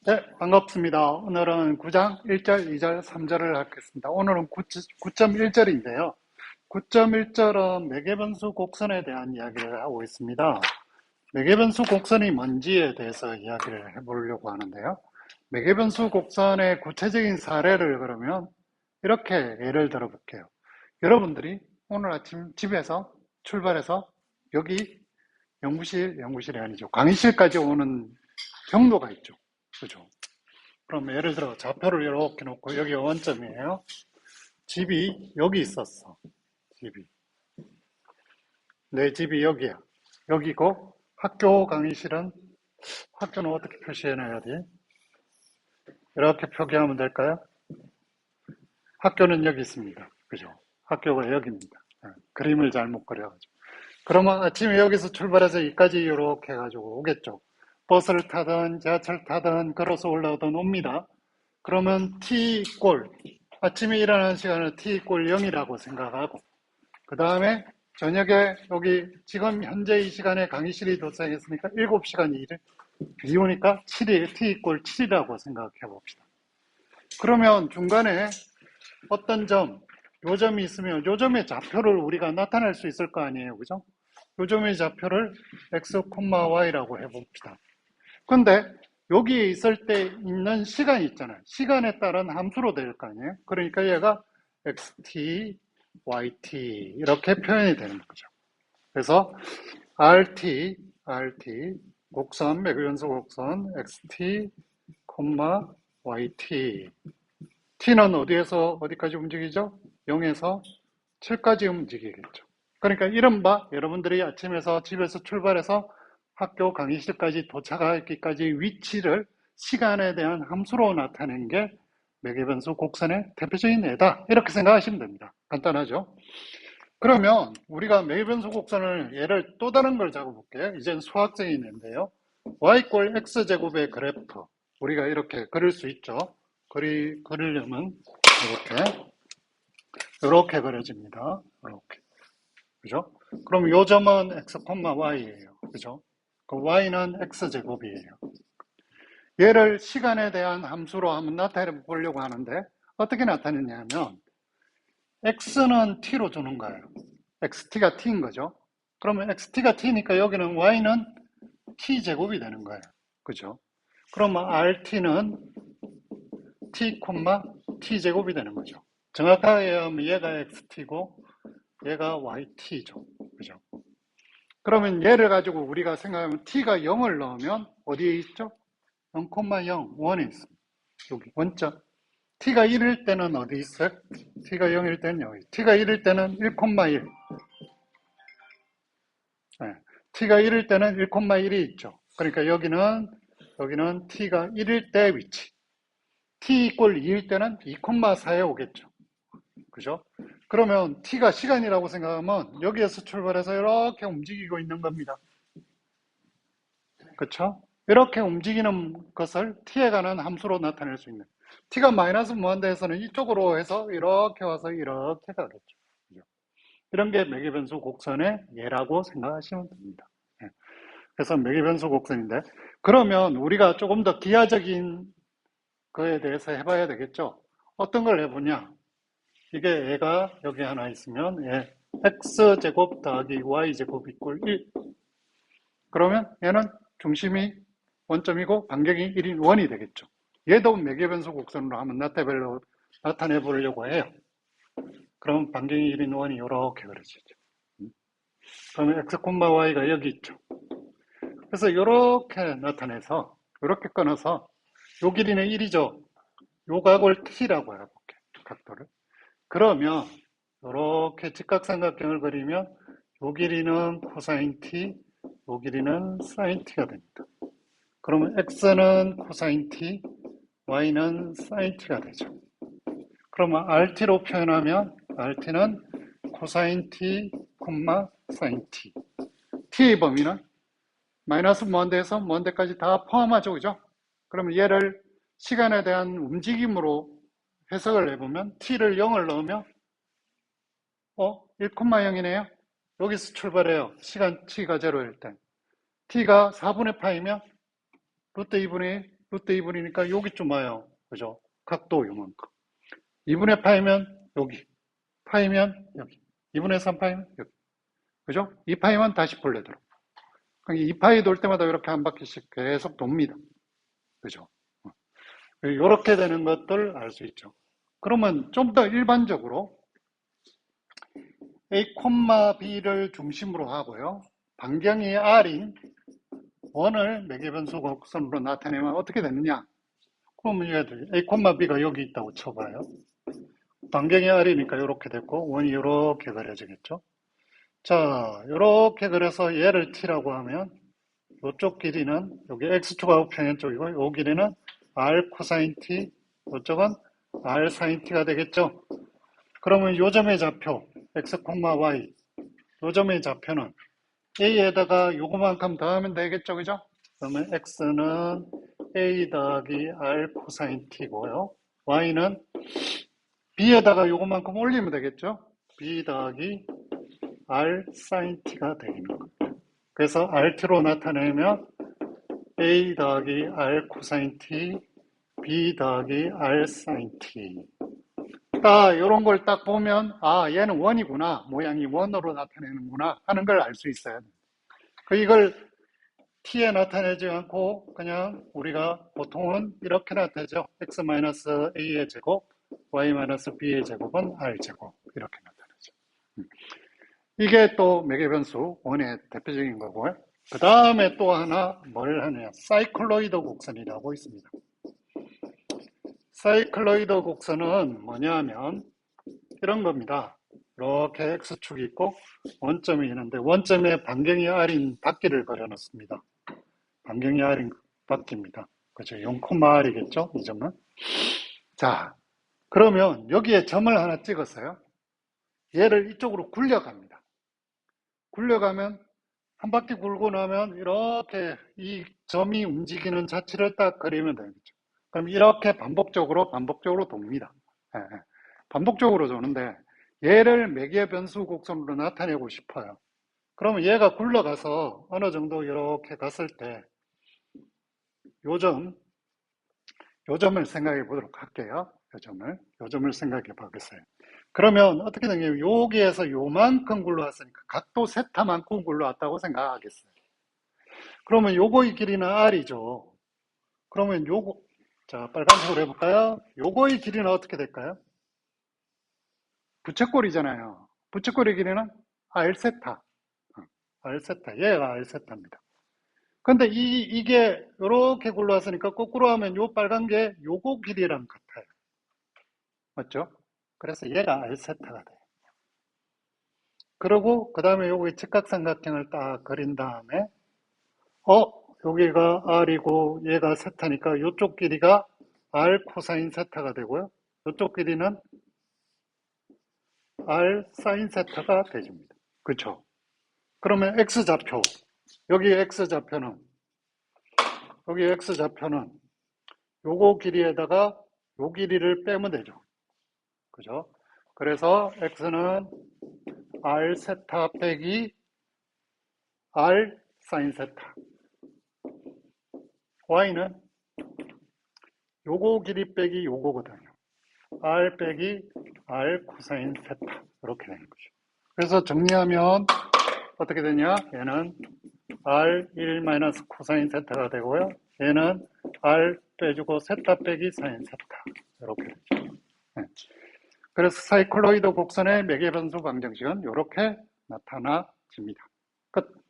네, 반갑습니다. 오늘은 9장 1절, 2절, 3절을 하겠습니다. 오늘은 9.1절인데요. 9.1절은 매개변수 곡선에 대한 이야기를 하고 있습니다. 매개변수 곡선이 뭔지에 대해서 이야기를 해보려고 하는데요. 매개변수 곡선의 구체적인 사례를 그러면 이렇게 예를 들어 볼게요. 여러분들이 오늘 아침 집에서 출발해서 여기 연구실이 아니죠. 강의실까지 오는 경로가 있죠. 그죠? 그럼 예를 들어 좌표를 이렇게 놓고 여기 원점이에요. 집이 여기 있었어. 집이. 내 집이 여기야. 여기고 학교 강의실은 학교는 어떻게 표시해놔야 돼? 이렇게 표기하면 될까요? 학교는 여기 있습니다. 그죠? 학교가 여기입니다. 그림을 잘못 그려가지고. 그러면 아침에 여기서 출발해서 여기까지 이렇게 해가지고 오겠죠. 버스를 타든 지하철 타든 걸어서 올라오든 옵니다. 그러면 t 꼴 아침에 일어나는 시간을 t 꼴 0이라고 생각하고 그 다음에 저녁에 여기 지금 현재 이 시간에 강의실이 도착했으니까 7시간 비우니까 7이 t 꼴 7이라고 생각해 봅시다. 그러면 중간에 어떤 요점이 있으면 요점의 좌표를 우리가 나타낼 수 있을 거 아니에요. 그죠? 요점의 좌표를 x, y라고 해봅시다. 근데 여기에 있을 때 있는 시간이 있잖아요. 시간에 따른 함수로 될 거 아니에요. 그러니까 얘가 xt, yt 이렇게 표현이 되는 거죠. 그래서 rt, 곡선, 매개변수 곡선 xt, yt t는 어디에서 어디까지 움직이죠? 0에서 7까지 움직이겠죠. 그러니까 이른바 여러분들이 아침에서 집에서 출발해서 학교 강의실까지 도착하기까지 위치를 시간에 대한 함수로 나타낸 게 매개변수 곡선의 대표적인 예다. 이렇게 생각하시면 됩니다. 간단하죠? 그러면 우리가 매개변수 곡선을 예를 또 다른 걸 잡아볼게요. 이젠 수학적인 예인데요. y 꼴 x제곱의 그래프. 우리가 이렇게 그릴 수 있죠. 그리려면 이렇게 그려집니다. 이렇게. 그죠? 그럼 요 점은 x, y예요. 그죠? 그 y는 x제곱이에요. 얘를 시간에 대한 함수로 한번 나타내 보려고 하는데 어떻게 나타내냐면 x는 t로 주는 거예요. xt가 t인 거죠. 그러면 xt가 t니까 여기는 y는 t제곱이 되는 거예요. 그죠? 그러면 rt는 t, t제곱이 되는 거죠. 정확하게 하면 얘가 xt고 얘가 yt죠. 그죠? 그러면 얘를 가지고 우리가 생각하면 t가 0을 넣으면 어디에 있죠? 0,0, 1에 있습니다. 여기 원점. t가 1일 때는 어디 있어요? t가 0일 때는 여기. t가 1일 때는 1,1. 네. t가 1일 때는 1,1이 있죠. 그러니까 여기는 t가 1일 때 위치. t 이꼴 2일 때는 2,4에 오겠죠. 그죠? 그러면 t가 시간이라고 생각하면 여기에서 출발해서 이렇게 움직이고 있는 겁니다. 그렇죠? 이렇게 움직이는 것을 t에 관한 함수로 나타낼 수 있는 t가 마이너스 무한대에서는 이쪽으로 해서 이렇게 와서 이렇게 가겠죠. 그죠? 이런 게 매개변수 곡선의 예라고 생각하시면 됩니다. 예. 그래서 매개변수 곡선인데 그러면 우리가 조금 더 기하적인 거에 대해서 해봐야 되겠죠. 어떤 걸 해보냐. 이게 얘가 여기 하나 있으면 x제곱 더하기 y제곱 이꼴 1. 그러면 얘는 중심이 원점이고 반경이 1인 원이 되겠죠. 얘도 매개변수 곡선으로 한번 나타내 보려고 해요. 그럼 반경이 1인 원이 이렇게 그려지죠. 그러면 x, y가 여기 있죠. 그래서 이렇게 나타내서 이렇게 끊어서 요 길이는 1이죠. 요 각을 t라고 해볼게. 각도를. 그러면 이렇게 직각삼각형을 그리면 요 길이는 코사인 t, 요 길이는 사인 t가 됩니다. 그러면 x는 코사인 t, y는 사인 t가 되죠. 그러면 rt로 표현하면 rt는 코사인 t, 사인 t. t의 범위는 마이너스 무한대에서 무한대까지 다 포함하죠. 그죠? 그러면 얘를 시간에 대한 움직임으로 해석을 해보면 t를 0을 넣으면 1,0이네요. 여기서 출발해요. 시간 t가 0일 때. t가 4분의 파이면 루트 2분의 루트 2분이니까 여기쯤 와요. 그죠? 각도 요만큼. 2분의 파이면 여기. 파이면 여기. 2분의 3 파이면 여기. 그죠? 2파이면 다시 본래대로. 그러니까 2파이 돌 때마다 이렇게 한 바퀴씩 계속 돕니다. 그죠? 이렇게 되는 것들 알 수 있죠. 그러면 좀 더 일반적으로 A, B를 중심으로 하고요. 반경이 R인 원을 매개변수 곡선으로 나타내면 어떻게 되느냐? 그러면 얘들 A, B가 여기 있다고 쳐봐요. 반경이 R이니까 이렇게 됐고 원이 이렇게 그려지겠죠. 자, 이렇게 그려서 얘를 T라고 하면 이쪽 길이는 여기 X축하고 평행 쪽이고 이 길이는 R 코사인 T, 이쪽은 R 사인 T가 되겠죠. 그러면 요점의 좌표 X, Y 요점의 좌표는 A에다가 요거만큼 더하면 되겠죠, 그죠? 그러면 X는 A 더하기 R 코사인 T고요. Y는 B에다가 요거만큼 올리면 되겠죠? B 더하기 R 사인 T가 되는 겁니다. 그래서 RT로 나타내면 A 더하기 R 코사인 T, B 더하기 R 사인 T. 딱 이런 걸 딱 보면 아 얘는 원이구나, 모양이 원으로 나타내는구나 하는 걸 알 수 있어요. 이걸 T에 나타내지 않고 그냥 우리가 보통은 이렇게 나타내죠. X-A의 제곱, Y-B의 제곱은 R제곱 이렇게 나타내죠. 이게 또 매개변수 원의 대표적인 거고요. 그 다음에 또 하나 뭘 하냐, 사이클로이드 곡선이라고 있습니다. 사이클로이드 곡선은 뭐냐면 이런 겁니다. 이렇게 X축이 있고 원점이 있는데 원점에 반경이 R인 바퀴를 그려놓습니다. 반경이 R인 바퀴입니다. 그죠? 0,R이겠죠? 이 점은. 자, 그러면 여기에 점을 하나 찍었어요. 얘를 이쪽으로 굴려갑니다. 굴려가면 한 바퀴 굴고 나면 이렇게 이 점이 움직이는 자체를 딱 그리면 되겠죠. 그럼 이렇게 반복적으로 돕니다. 예, 예. 반복적으로 도는데 얘를 매개 변수 곡선으로 나타내고 싶어요. 그러면 얘가 굴러가서 어느 정도 이렇게 갔을 때 요점을 생각해 보도록 할게요. 요점을 생각해 보겠어요. 그러면 어떻게 되냐면 여기에서 요만큼 굴러왔으니까 각도 세타만큼 굴러왔다고 생각하겠어요. 그러면 요거의 길이는 R이죠. 그러면 자, 빨간색으로 해볼까요? 요거의 길이는 어떻게 될까요? 부채꼴이잖아요. 부채꼴의 길이는 R세타. R세타. 얘가 R세타입니다. 근데 이게 이렇게 굴러왔으니까 거꾸로 하면 요 빨간 게 요거 길이랑 같아요. 맞죠? 그래서 얘가 R세타가 돼요. 그리고 그 다음에 여기 직각삼각형을 딱 그린 다음에 여기가 R이고 얘가 세타니까 이쪽 길이가 R 코사인 세타가 되고요. 이쪽 길이는 R 사인 세타가 되집니다. 그렇죠? 그러면 X좌표, 여기 X좌표는 요거 길이에다가 요 길이를 빼면 되죠. 그죠? 그래서 X는 R 세타 빼기 R 사인 세타. Y는 요거 길이 빼기 요거거든요. R 빼기 R 코사인 세타. 이렇게 되는 거죠. 그래서 정리하면 어떻게 되냐? 얘는 R1 마이너스 코사인 세타가 되고요. 얘는 R 빼주고 세타 빼기 사인 세타. 이렇게 되죠. 네. 그래서 사이클로이드 곡선의 매개변수 방정식은 이렇게 나타나집니다. 끝.